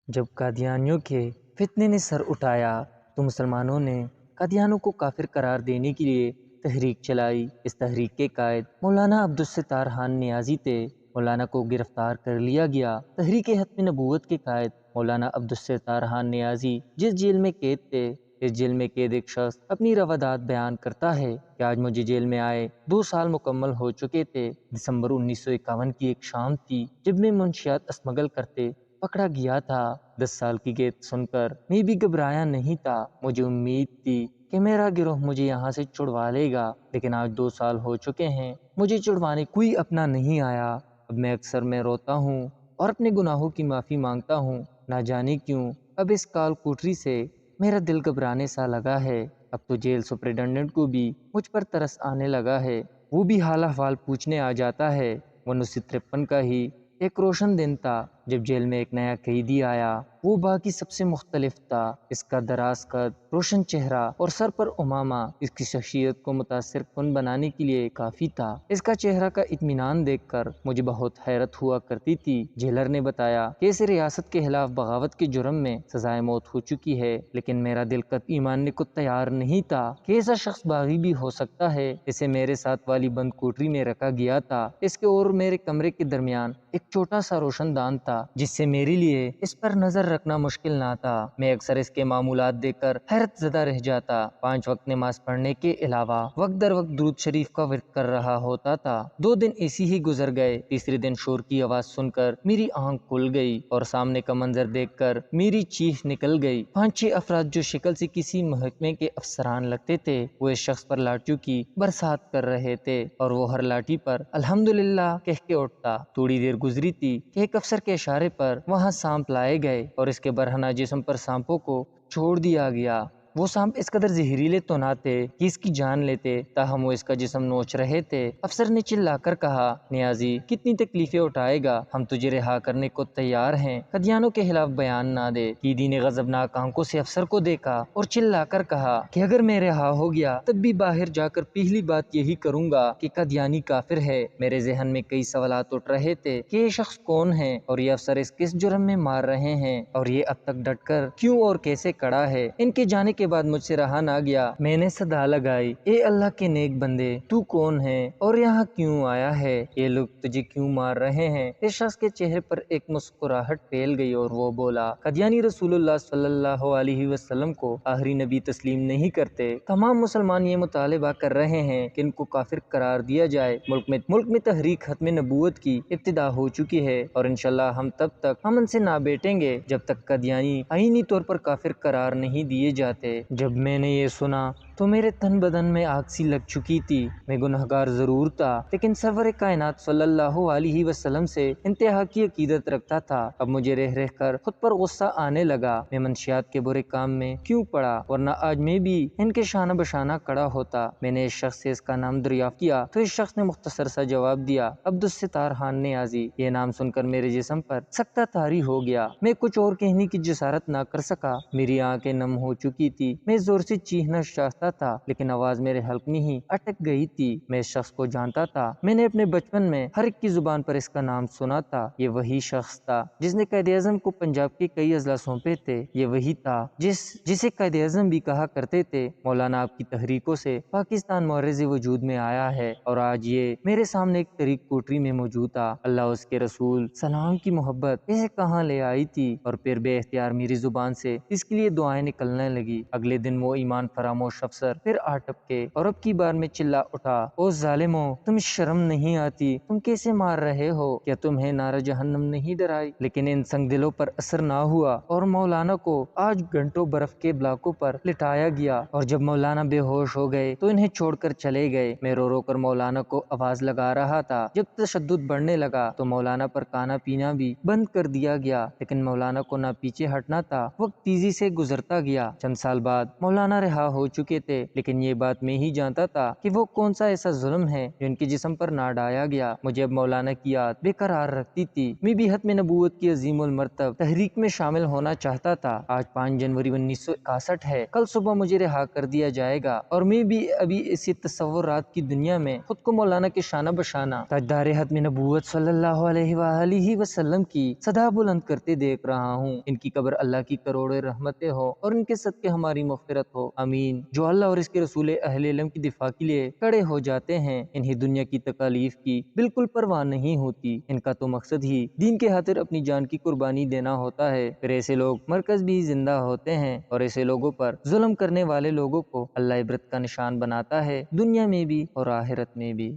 جب قادیانیوں کے فتنے نے سر اٹھایا تو مسلمانوں نے قادیانوں کو کافر قرار دینے کے لیے تحریک چلائی۔ اس تحریک کے قائد مولانا عبدالستار خان نیازی تھے۔ مولانا کو گرفتار کر لیا گیا۔ تحریک ختم نبوت کے قائد مولانا عبدالستار خان نیازی جس جیل میں قید تھے، اس جیل میں قید ایک شخص اپنی روادات بیان کرتا ہے کہ آج مجھے جیل میں آئے 2 سال مکمل ہو چکے تھے۔ دسمبر 1951 کی ایک شام تھی جب میں منشیات اسمگل کرتے پکڑا گیا تھا۔ 10 سال کی قید سن کر میں بھی گھبرایا نہیں تھا۔ مجھے امید تھی کہ میرا گروہ مجھے یہاں سے چھڑوا لے گا، لیکن آج 2 سال ہو چکے ہیں، مجھے چھڑوانے کوئی اپنا نہیں آیا۔ اب میں اکثر روتا ہوں اور اپنے گناہوں کی معافی مانگتا ہوں۔ نہ جانے کیوں اب اس کال کوٹری سے میرا دل گھبرانے سا لگا ہے۔ اب تو جیل سپرنٹنڈنٹ کو بھی مجھ پر ترس آنے لگا ہے۔ وہ بھی حال احوال پوچھنے آ جاتا ہے۔ 1953 کا ہی ایک روشن دن تھا جب جیل میں ایک نیا قیدی آیا۔ وہ باقی سب سے مختلف تھا۔ اس کا دراز قد، روشن چہرہ اور سر پر عمامہ اس کی شخصیت کو متاثر کن بنانے کے لیے کافی تھا۔ اس کا چہرہ کا اطمینان دیکھ کر مجھے بہت حیرت ہوا کرتی تھی۔ جیلر نے بتایا کہ اسے ریاست کے خلاف بغاوت کے جرم میں سزائے موت ہو چکی ہے، لیکن میرا دل قطعی ماننے کو تیار نہیں تھا کہ ایسا شخص باغی بھی ہو سکتا ہے۔ اسے میرے ساتھ والی بند کوٹری میں رکھا گیا تھا۔ اس کے اور میرے کمرے کے درمیان ایک چھوٹا سا روشن دان تھا جس سے میرے لیے اس پر نظر رکھنا مشکل نہ تھا۔ میں اکثر اس کے معمولات دیکھ کر حیرت زدہ رہ جاتا۔ 5 وقت نماز پڑھنے کے علاوہ وقت در وقت درود شریف کا ورد کر رہا ہوتا تھا۔ 2 دن ایسی ہی گزر گئے۔ تیسرے دن شور کی آواز سن کر میری آنکھ کھل گئی اور سامنے کا منظر دیکھ کر میری چیخ نکل گئی۔ 5-6 افراد جو شکل سے کسی محکمے کے افسران لگتے تھے، وہ اس شخص پر لاٹھیوں کی برسات کر رہے تھے اور وہ ہر لاٹھی پر الحمدللہ کہہ کے اٹھتا۔ تھوڑی دیر گزری تھی کہ ایک افسر کے اشارے پر وہاں سانپ لائے گئے اور اس کے برہنہ جسم پر سانپوں کو چھوڑ دیا گیا۔ وہ سانپ اس قدر زہریلے تو نہ تھے کہ اس کی جان لیتے، تاہم وہ اس کا جسم نوچ رہے تھے۔ افسر نے چلا کر کہا، نیازی کتنی تکلیفیں اٹھائے گا، ہم تجھے رہا کرنے کو تیار ہیں، قادیانیوں کے خلاف بیان نہ دے۔ قیدی نے غضبناک آنکھوں سے افسر کو دیکھا اور چلا کر کہا کہ اگر میں رہا ہو گیا تب بھی باہر جا کر پہلی بات یہی کروں گا کہ قادیانی کافر ہے۔ میرے ذہن میں کئی سوالات اٹھ رہے تھے کہ یہ شخص کون ہے اور یہ افسر اس کس جرم میں مار رہے ہیں اور یہ اب تک ڈٹ کر کیوں اور کیسے کڑا ہے۔ ان کے جانے کے بعد مجھ سے رہا نہ گیا۔ میں نے صدا لگائی، اے اللہ کے نیک بندے، تو کون ہے اور یہاں کیوں آیا ہے؟ یہ لوگ تجھے کیوں مار رہے ہیں؟ اس شخص کے چہرے پر ایک مسکراہٹ پھیل گئی اور وہ بولا، قادیانی رسول اللہ صلی اللہ علیہ وسلم کو آخری نبی تسلیم نہیں کرتے۔ تمام مسلمان یہ مطالبہ کر رہے ہیں کہ ان کو کافر قرار دیا جائے۔ ملک میں تحریک ختم نبوت کی ابتدا ہو چکی ہے اور انشاءاللہ ہم تب تک امن سے نہ بیٹھیں گے جب تک قادیانی آئینی طور پر کافر قرار نہیں دیے جاتے۔ جب میں نے یہ سنا تو میرے تن بدن میں آگ سی لگ چکی تھی۔ میں گنہگار ضرور تھا، لیکن سرور کائنات صلی اللہ علیہ وسلم سے انتہا کی عقیدت رکھتا تھا۔ اب مجھے رہ رہ کر خود پر غصہ آنے لگا۔ میں منشیات کے برے کام میں کیوں پڑا، ورنہ آج میں بھی ان کے شانہ بشانہ کھڑا ہوتا۔ میں نے اس شخص سے اس کا نام دریافت کیا تو اس شخص نے مختصر سا جواب دیا، عبدالستار خان نیازی۔ یہ نام سن کر میرے جسم پر سکتہ طاری ہو گیا۔ میں کچھ اور کہنے کی جسارت نہ کر سکا۔ میری آنکھیں نم ہو چکی تھی۔ میں زور سے چیخنا چاہتا تھا لیکن آواز میرے حلق میں ہی اٹک گئی تھی۔ میں اس شخص کو جانتا تھا۔ میں نے اپنے بچپن میں ہر ایک کی زبان پر اس کا نام سنا تھا۔ یہ وہی شخص تھا جس نے قائد اعظم کو پنجاب کے کئی اضلاع سونپے تھے۔ یہ وہی تھا جسے قائد اعظم بھی کہا کرتے تھے۔ مولانا آپ کی تحریکوں سے پاکستان معرض وجود میں آیا ہے اور آج یہ میرے سامنے ایک تحریک کوٹری میں موجود تھا۔ اللہ اس کے رسول سلام کی محبت اسے کہاں لے آئی تھی اور پھر بے اختیار میری زبان سے اس کے لیے دعائیں نکلنے لگی۔ اگلے دن وہ ایمان فراموش افسر پھر آ ٹپکے اور اب کی بار میں چلا اٹھا، او ظالمو، تم شرم نہیں آتی؟ تم کیسے مار رہے ہو؟ کیا تمہیں نار جہنم نہیں ڈرائی؟ لیکن ان سنگ دلوں پر اثر نہ ہوا اور مولانا کو آج گھنٹوں برف کے بلاکوں پر لٹایا گیا اور جب مولانا بے ہوش ہو گئے تو انہیں چھوڑ کر چلے گئے۔ میں رو رو کر مولانا کو آواز لگا رہا تھا۔ جب تشدد بڑھنے لگا تو مولانا پر کھانا پینا بھی بند کر دیا گیا، لیکن مولانا کو نہ پیچھے ہٹنا تھا۔ وقت تیزی سے گزرتا گیا۔ چند سال بعد مولانا رہا ہو چکے تھے، لیکن یہ بات میں ہی جانتا تھا کہ وہ کون سا ایسا ظلم ہے جو ان کے جسم پر نہ ڈایا گیا۔ مجھے اب مولانا کی یاد بے قرار رکھتی تھی۔ میں بھی ختم نبوت کی عظیم المرتب تحریک میں شامل ہونا چاہتا تھا۔ آج 5 جنوری 1961 ہے، کل صبح مجھے رہا کر دیا جائے گا اور میں بھی ابھی اسی تصورات کی دنیا میں خود کو مولانا کے شانہ بشانہ تاجدار ختم نبوت صلی اللہ علیہ وآلہ وسلم کی صدا بلند کرتے دیکھ رہا ہوں۔ ان کی قبر اللہ کی کروڑیں رحمتیں ہو اور ان کے صدقے ہماری مغفرت ہو، آمین۔ جو اللہ اور اس کے رسول اہل علم کی دفاع کے لیے کھڑے ہو جاتے ہیں، انہیں دنیا کی تکالیف کی بالکل پرواہ نہیں ہوتی۔ ان کا تو مقصد ہی دین کے خاطر اپنی جان کی قربانی دینا ہوتا ہے۔ پھر ایسے لوگ مرکز بھی زندہ ہوتے ہیں اور ایسے لوگوں پر ظلم کرنے والے لوگوں کو اللہ عبرت کا نشان بناتا ہے، دنیا میں بھی اور آخرت میں بھی۔